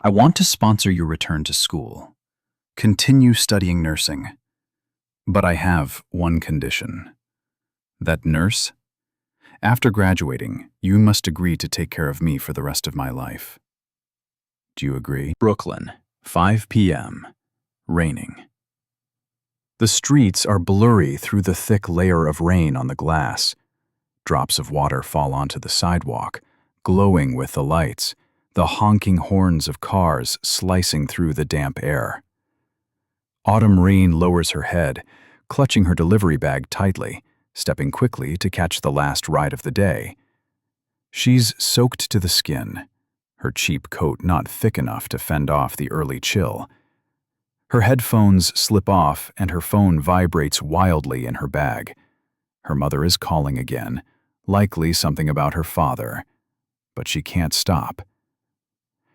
I want to sponsor your return to school. Continue studying nursing. But I have one condition. That nurse? After graduating, you must agree to take care of me for the rest of my life. Do you agree? Brooklyn, 5 p.m. Raining. The streets are blurry through the thick layer of rain on the glass. Drops of water fall onto the sidewalk, glowing with the lights, the honking horns of cars slicing through the damp air. Autumn Rain lowers her head, clutching her delivery bag tightly, stepping quickly to catch the last ride of the day. She's soaked to the skin, her cheap coat not thick enough to fend off the early chill. Her headphones slip off and her phone vibrates wildly in her bag. Her mother is calling again, likely something about her father, but she can't stop.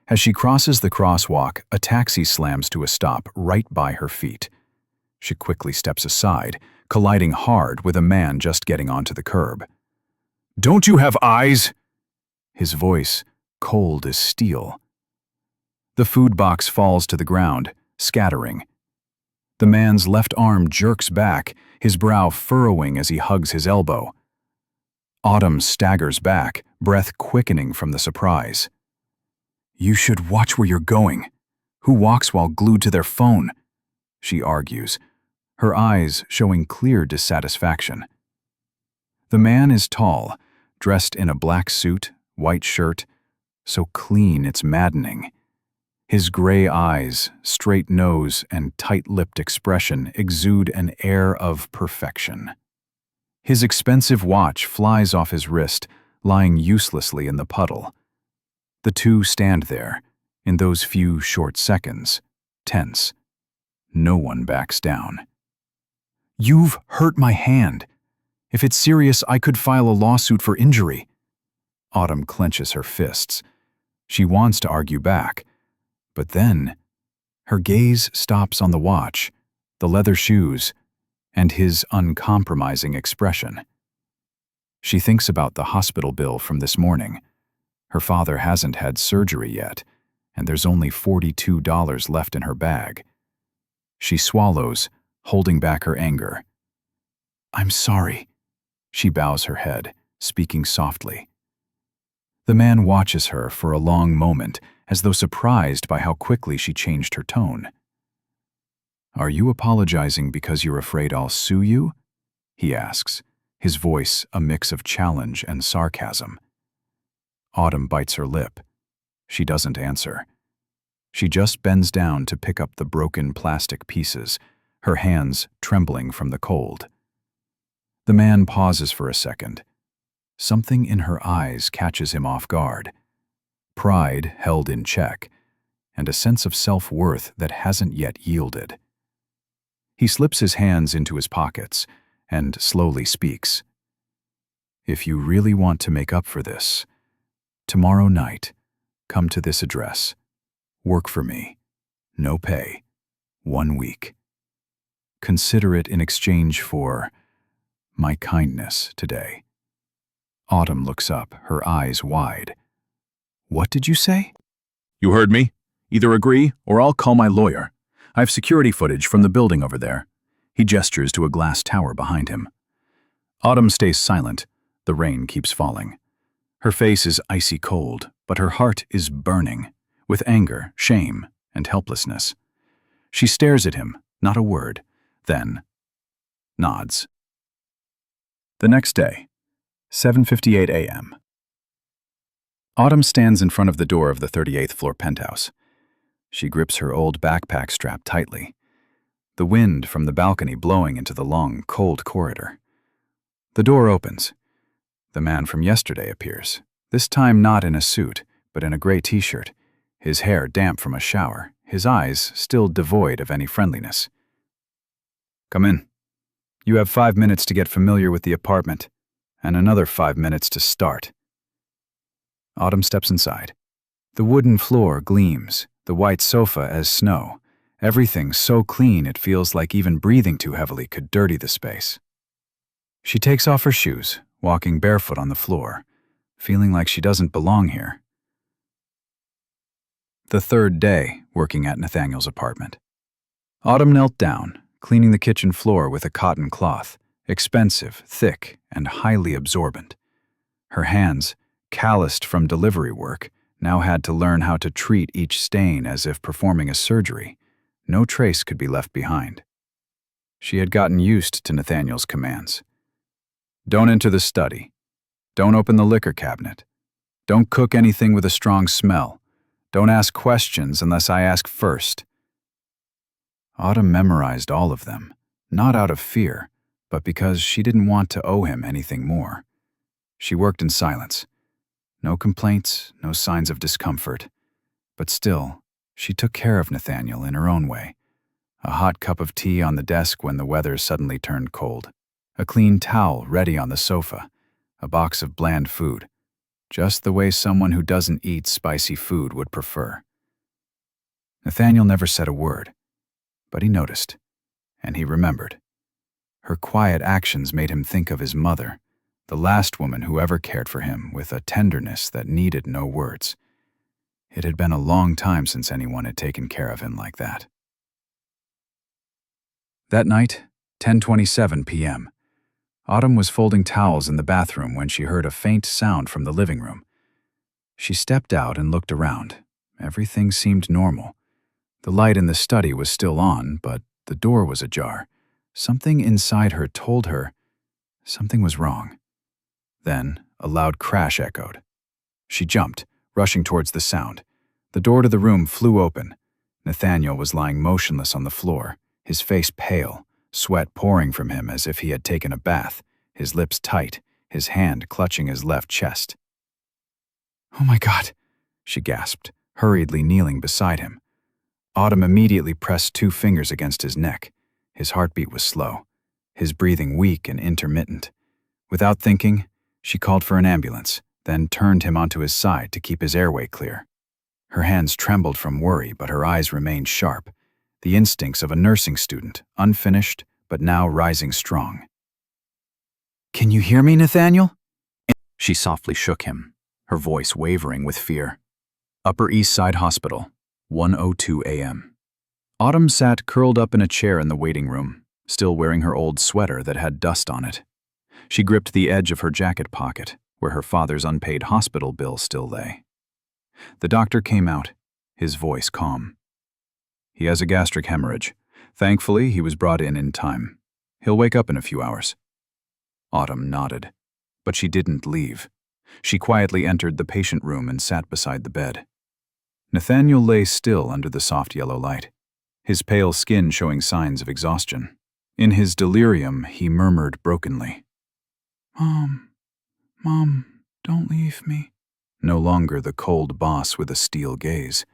As she crosses the crosswalk, a taxi slams to a stop right by her feet. She quickly steps aside, colliding hard with a man just getting onto the curb. "Don't you have eyes?" His voice, cold as steel. The food box falls to the ground, scattering. The man's left arm jerks back, his brow furrowing as he hugs his elbow. Autumn staggers back, breath quickening from the surprise. "You should watch where you're going. Who walks while glued to their phone?" she argues, her eyes showing clear dissatisfaction. The man is tall, dressed in a black suit, white shirt, so clean it's maddening. His gray eyes, straight nose, and tight-lipped expression exude an air of perfection. His expensive watch flies off his wrist, lying uselessly in the puddle. The two stand there, in those few short seconds, tense. No one backs down. "You've hurt my hand. If it's serious, I could file a lawsuit for injury." Autumn clenches her fists. She wants to argue back, but then her gaze stops on the watch, the leather shoes, and his uncompromising expression. She thinks about the hospital bill from this morning. Her father hasn't had surgery yet, and there's only $42 left in her bag. She swallows, holding back her anger. "I'm sorry." She bows her head, speaking softly. The man watches her for a long moment, as though surprised by how quickly she changed her tone. "Are you apologizing because you're afraid I'll sue you?" he asks, his voice a mix of challenge and sarcasm. Autumn bites her lip. She doesn't answer. She just bends down to pick up the broken plastic pieces, her hands trembling from the cold. The man pauses for a second. Something in her eyes catches him off guard. Pride held in check, and a sense of self-worth that hasn't yet yielded. He slips his hands into his pockets and slowly speaks. "If you really want to make up for this, tomorrow night, come to this address. Work for me. No pay. 1 week. Consider it in exchange for my kindness today." Autumn looks up, her eyes wide. "What did you say?" "You heard me. Either agree or I'll call my lawyer. I have security footage from the building over there." He gestures to a glass tower behind him. Autumn stays silent. The rain keeps falling. Her face is icy cold, but her heart is burning, with anger, shame, and helplessness. She stares at him, not a word, then nods. The next day, 7:58 a.m. Autumn stands in front of the door of the 38th floor penthouse. She grips her old backpack strap tightly, the wind from the balcony blowing into the long, cold corridor. The door opens. The man from yesterday appears, this time not in a suit, but in a gray t-shirt, his hair damp from a shower, his eyes still devoid of any friendliness. "Come in. You have 5 minutes to get familiar with the apartment, and another 5 minutes to start." Autumn steps inside. The wooden floor gleams, the white sofa as snow, everything so clean it feels like even breathing too heavily could dirty the space. She takes off her shoes, walking barefoot on the floor, feeling like she doesn't belong here. The third day working at Nathaniel's apartment. Autumn knelt down, cleaning the kitchen floor with a cotton cloth, expensive, thick, and highly absorbent. Her hands, calloused from delivery work, now had to learn how to treat each stain as if performing a surgery. No trace could be left behind. She had gotten used to Nathaniel's commands. Don't enter the study. Don't open the liquor cabinet. Don't cook anything with a strong smell. Don't ask questions unless I ask first. Autumn memorized all of them, not out of fear, but because she didn't want to owe him anything more. She worked in silence. No complaints, no signs of discomfort. But still, she took care of Nathaniel in her own way. A hot cup of tea on the desk when the weather suddenly turned cold. A clean towel ready on the sofa. A box of bland food. Just the way someone who doesn't eat spicy food would prefer. Nathaniel never said a word, but he noticed, and he remembered. Her quiet actions made him think of his mother, the last woman who ever cared for him with a tenderness that needed no words. It had been a long time since anyone had taken care of him like that. That night, 10:27 p.m., Autumn was folding towels in the bathroom when she heard a faint sound from the living room. She stepped out and looked around. Everything seemed normal. The light in the study was still on, but the door was ajar. Something inside her told her something was wrong. Then a loud crash echoed. She jumped, rushing towards the sound. The door to the room flew open. Nathaniel was lying motionless on the floor, his face pale, sweat pouring from him as if he had taken a bath, his lips tight, his hand clutching his left chest. "Oh my God," she gasped, hurriedly kneeling beside him. Autumn immediately pressed 2 fingers against his neck. His heartbeat was slow, his breathing weak and intermittent. Without thinking, she called for an ambulance, then turned him onto his side to keep his airway clear. Her hands trembled from worry, but her eyes remained sharp, the instincts of a nursing student, unfinished, but now rising strong. "Can you hear me, Nathaniel?" She softly shook him, her voice wavering with fear. Upper East Side Hospital, 1:02 a.m. Autumn sat curled up in a chair in the waiting room, still wearing her old sweater that had dust on it. She gripped the edge of her jacket pocket, where her father's unpaid hospital bill still lay. The doctor came out, his voice calm. "He has a gastric hemorrhage. Thankfully, he was brought in time. He'll wake up in a few hours." Autumn nodded, but she didn't leave. She quietly entered the patient room and sat beside the bed. Nathaniel lay still under the soft yellow light, his pale skin showing signs of exhaustion. In his delirium, he murmured brokenly, Mom, don't leave me." No longer the cold boss with a steel gaze.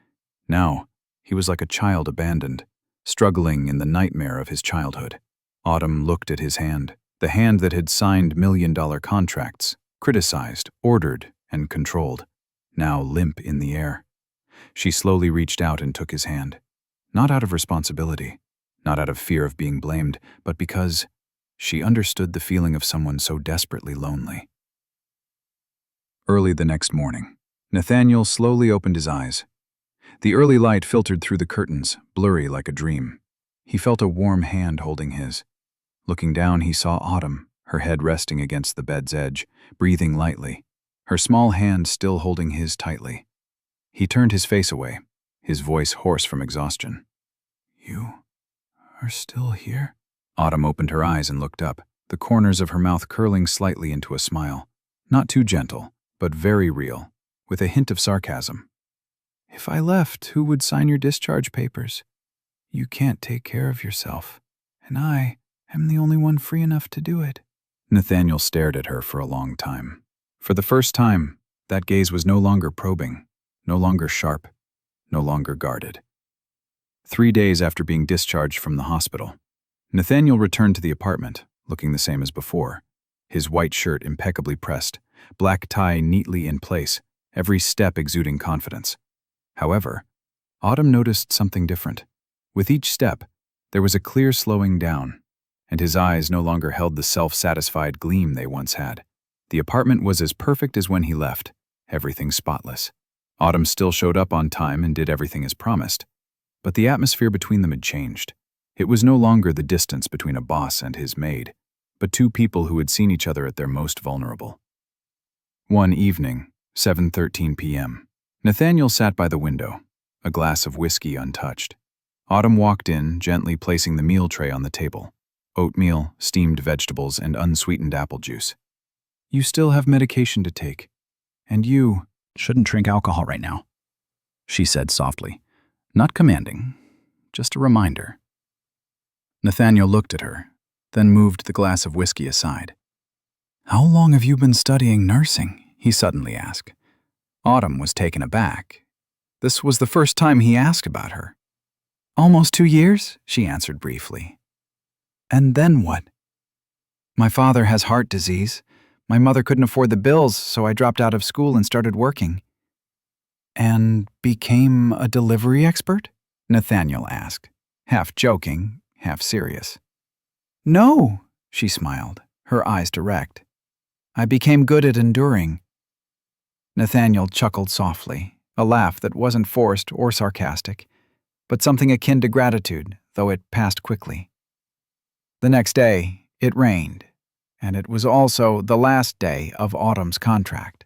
Now, he was like a child abandoned, struggling in the nightmare of his childhood. Autumn looked at his hand, the hand that had signed million-dollar contracts, criticized, ordered, and controlled, now limp in the air. She slowly reached out and took his hand, not out of responsibility, not out of fear of being blamed, but because she understood the feeling of someone so desperately lonely. Early the next morning, Nathaniel slowly opened his eyes. The early light filtered through the curtains, blurry like a dream. He felt a warm hand holding his. Looking down, he saw Autumn, her head resting against the bed's edge, breathing lightly, her small hand still holding his tightly. He turned his face away, his voice hoarse from exhaustion. "You are still here?" Autumn opened her eyes and looked up, the corners of her mouth curling slightly into a smile. Not too gentle, but very real, with a hint of sarcasm. "If I left, who would sign your discharge papers? You can't take care of yourself, and I am the only one free enough to do it." Nathaniel stared at her for a long time. For the first time, that gaze was no longer probing, no longer sharp, no longer guarded. 3 days after being discharged from the hospital, Nathaniel returned to the apartment, looking the same as before, his white shirt impeccably pressed, black tie neatly in place, every step exuding confidence. However, Autumn noticed something different. With each step, there was a clear slowing down, and his eyes no longer held the self-satisfied gleam they once had. The apartment was as perfect as when he left, everything spotless. Autumn still showed up on time and did everything as promised. But the atmosphere between them had changed. It was no longer the distance between a boss and his maid, but two people who had seen each other at their most vulnerable. One evening, 7:13 p.m., Nathaniel sat by the window, a glass of whiskey untouched. Autumn walked in, gently placing the meal tray on the table. Oatmeal, steamed vegetables, and unsweetened apple juice. "You still have medication to take. And you shouldn't drink alcohol right now," she said softly. Not commanding, just a reminder. Nathaniel looked at her, then moved the glass of whiskey aside. "How long have you been studying nursing?" he suddenly asked. Autumn was taken aback. This was the first time he asked about her. "Almost 2 years," she answered briefly. "And then what?" "My father has heart disease. My mother couldn't afford the bills, so I dropped out of school and started working." "And became a delivery expert?" Nathaniel asked, half joking, half serious. "No," she smiled, her eyes direct. "I became good at enduring." Nathaniel chuckled softly, a laugh that wasn't forced or sarcastic, but something akin to gratitude, though it passed quickly. The next day, it rained, and it was also the last day of Autumn's contract.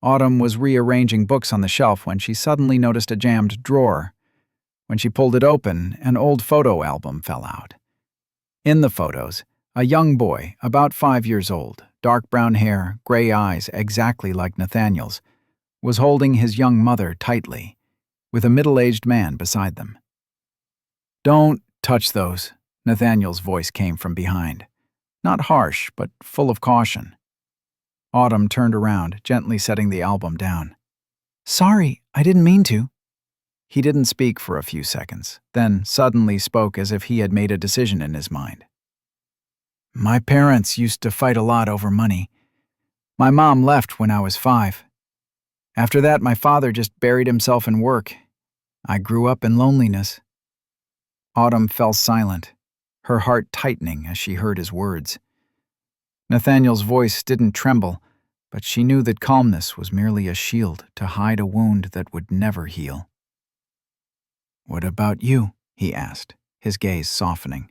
Autumn was rearranging books on the shelf when she suddenly noticed a jammed drawer. When she pulled it open, an old photo album fell out. In the photos, a young boy, about 5 years old, dark brown hair, gray eyes exactly like Nathaniel's, was holding his young mother tightly, with a middle-aged man beside them. "Don't touch those," Nathaniel's voice came from behind. Not harsh, but full of caution. Autumn turned around, gently setting the album down. "Sorry, I didn't mean to." He didn't speak for a few seconds, then suddenly spoke as if he had made a decision in his mind. "My parents used to fight a lot over money. My mom left when I was 5. After that, my father just buried himself in work. I grew up in loneliness." Autumn fell silent, her heart tightening as she heard his words. Nathaniel's voice didn't tremble, but she knew that calmness was merely a shield to hide a wound that would never heal. "What about you?" he asked, his gaze softening.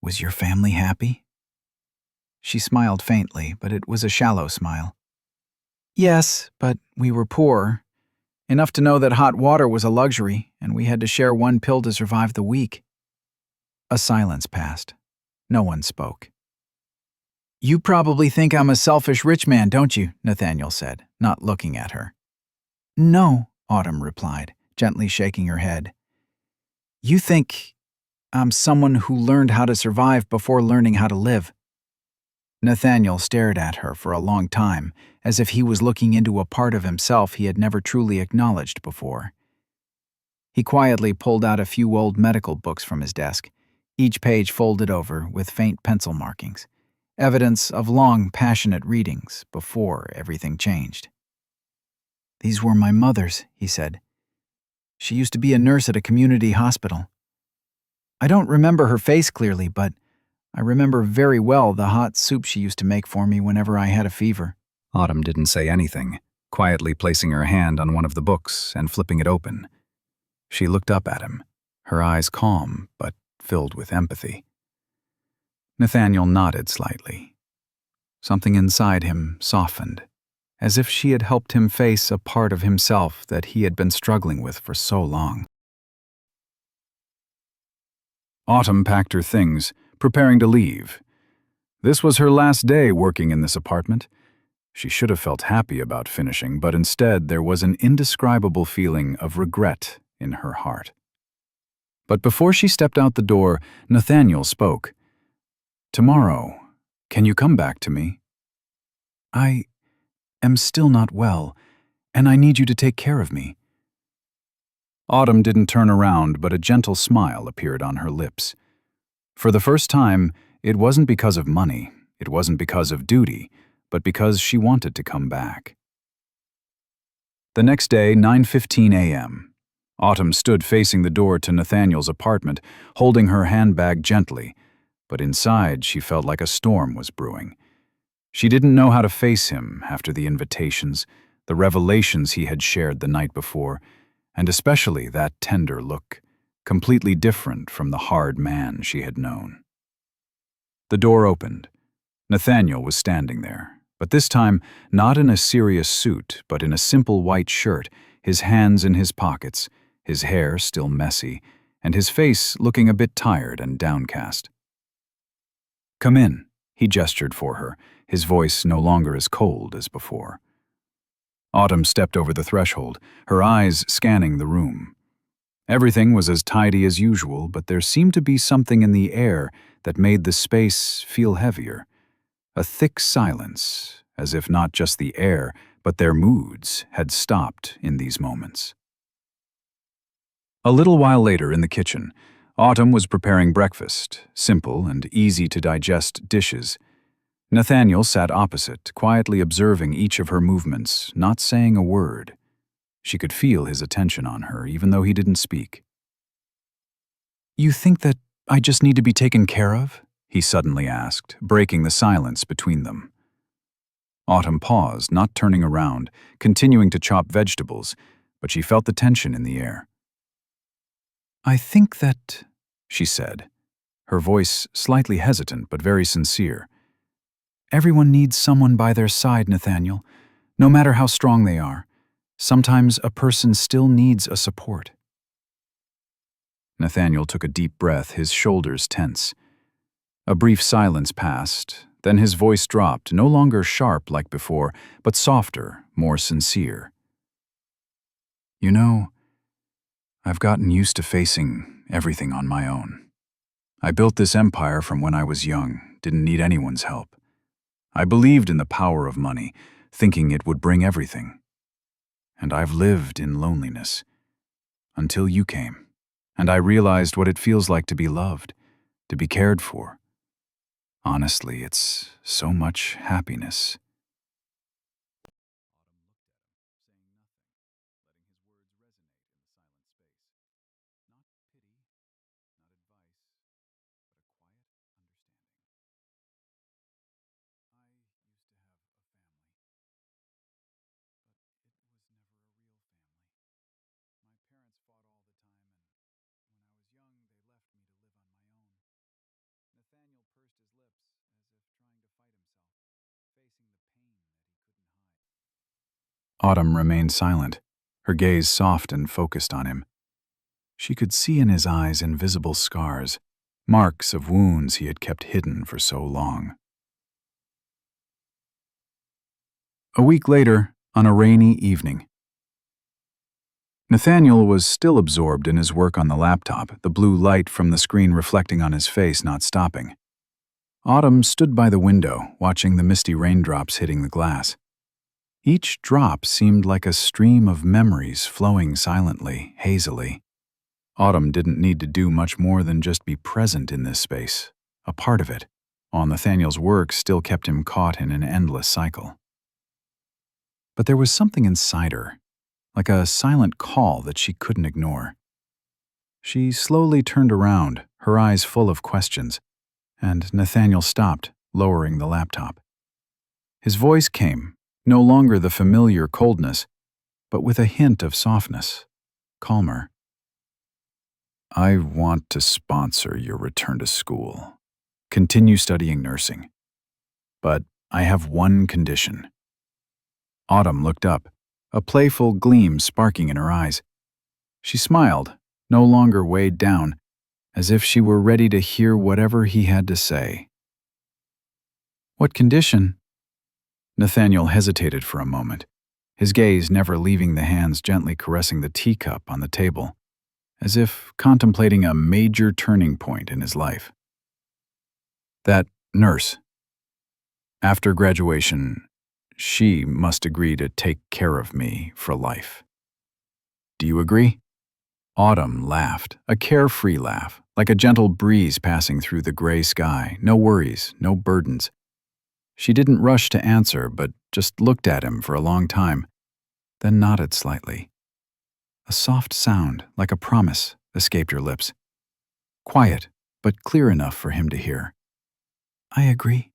"Was your family happy?" She smiled faintly, but it was a shallow smile. "Yes, but we were poor. Enough to know that hot water was a luxury, and we had to share one pill to survive the week." A silence passed. No one spoke. "You probably think I'm a selfish rich man, don't you?" Nathaniel said, not looking at her. "No," Autumn replied, gently shaking her head. "You think I'm someone who learned how to survive before learning how to live." Nathaniel stared at her for a long time, as if he was looking into a part of himself he had never truly acknowledged before. He quietly pulled out a few old medical books from his desk, each page folded over with faint pencil markings, evidence of long, passionate readings before everything changed. "These were my mother's," he said. "She used to be a nurse at a community hospital. I don't remember her face clearly, but I remember very well the hot soup she used to make for me whenever I had a fever." Autumn didn't say anything, quietly placing her hand on one of the books and flipping it open. She looked up at him, her eyes calm but filled with empathy. Nathaniel nodded slightly. Something inside him softened, as if she had helped him face a part of himself that he had been struggling with for so long. Autumn packed her things, preparing to leave. This was her last day working in this apartment. She should have felt happy about finishing, but instead there was an indescribable feeling of regret in her heart. But before she stepped out the door, Nathaniel spoke. "Tomorrow, can you come back to me? I am still not well, and I need you to take care of me." Autumn didn't turn around, but a gentle smile appeared on her lips. For the first time, it wasn't because of money, it wasn't because of duty, but because she wanted to come back. The next day, 9:15 a.m. Autumn stood facing the door to Nathaniel's apartment, holding her handbag gently, but inside she felt like a storm was brewing. She didn't know how to face him after the invitations, the revelations he had shared the night before, and especially that tender look, completely different from the hard man she had known. The door opened. Nathaniel was standing there, but this time not in a serious suit, but in a simple white shirt, his hands in his pockets, his hair still messy, and his face looking a bit tired and downcast. "Come in," he gestured for her, his voice no longer as cold as before. Autumn stepped over the threshold, her eyes scanning the room. Everything was as tidy as usual, but there seemed to be something in the air that made the space feel heavier. A thick silence, as if not just the air, but their moods had stopped in these moments. A little while later in the kitchen, Autumn was preparing breakfast, simple and easy to digest dishes. Nathaniel sat opposite, quietly observing each of her movements, not saying a word. She could feel his attention on her, even though he didn't speak. "You think that I just need to be taken care of?" he suddenly asked, breaking the silence between them. Autumn paused, not turning around, continuing to chop vegetables, but she felt the tension in the air. "I think that," she said, her voice slightly hesitant but very sincere. "Everyone needs someone by their side, Nathaniel, no matter how strong they are. Sometimes a person still needs a support." Nathaniel took a deep breath, his shoulders tense. A brief silence passed, then his voice dropped, no longer sharp like before, but softer, more sincere. "You know, I've gotten used to facing everything on my own. I built this empire from when I was young, didn't need anyone's help. I believed in the power of money, thinking it would bring everything. And I've lived in loneliness. Until you came, and I realized what it feels like to be loved, to be cared for. Honestly, it's so much happiness." Autumn remained silent, her gaze soft and focused on him. She could see in his eyes invisible scars, marks of wounds he had kept hidden for so long. A week later, on a rainy evening, Nathaniel was still absorbed in his work on the laptop, the blue light from the screen reflecting on his face not stopping. Autumn stood by the window, watching the misty raindrops hitting the glass. Each drop seemed like a stream of memories flowing silently, hazily. Autumn didn't need to do much more than just be present in this space, a part of it, while Nathaniel's work still kept him caught in an endless cycle. But there was something inside her, like a silent call that she couldn't ignore. She slowly turned around, her eyes full of questions, and Nathaniel stopped, lowering the laptop. His voice came, no longer the familiar coldness, but with a hint of softness, calmer. "I want to sponsor your return to school. Continue studying nursing. But I have one condition." Autumn looked up, a playful gleam sparking in her eyes. She smiled, no longer weighed down, as if she were ready to hear whatever he had to say. "What condition?" Nathaniel hesitated for a moment, his gaze never leaving the hands gently caressing the teacup on the table, as if contemplating a major turning point in his life. "That nurse. After graduation, she must agree to take care of me for life. Do you agree?" Autumn laughed, a carefree laugh, like a gentle breeze passing through the gray sky, no worries, no burdens. She didn't rush to answer, but just looked at him for a long time, then nodded slightly. A soft sound, like a promise, escaped her lips. Quiet, but clear enough for him to hear. "I agree."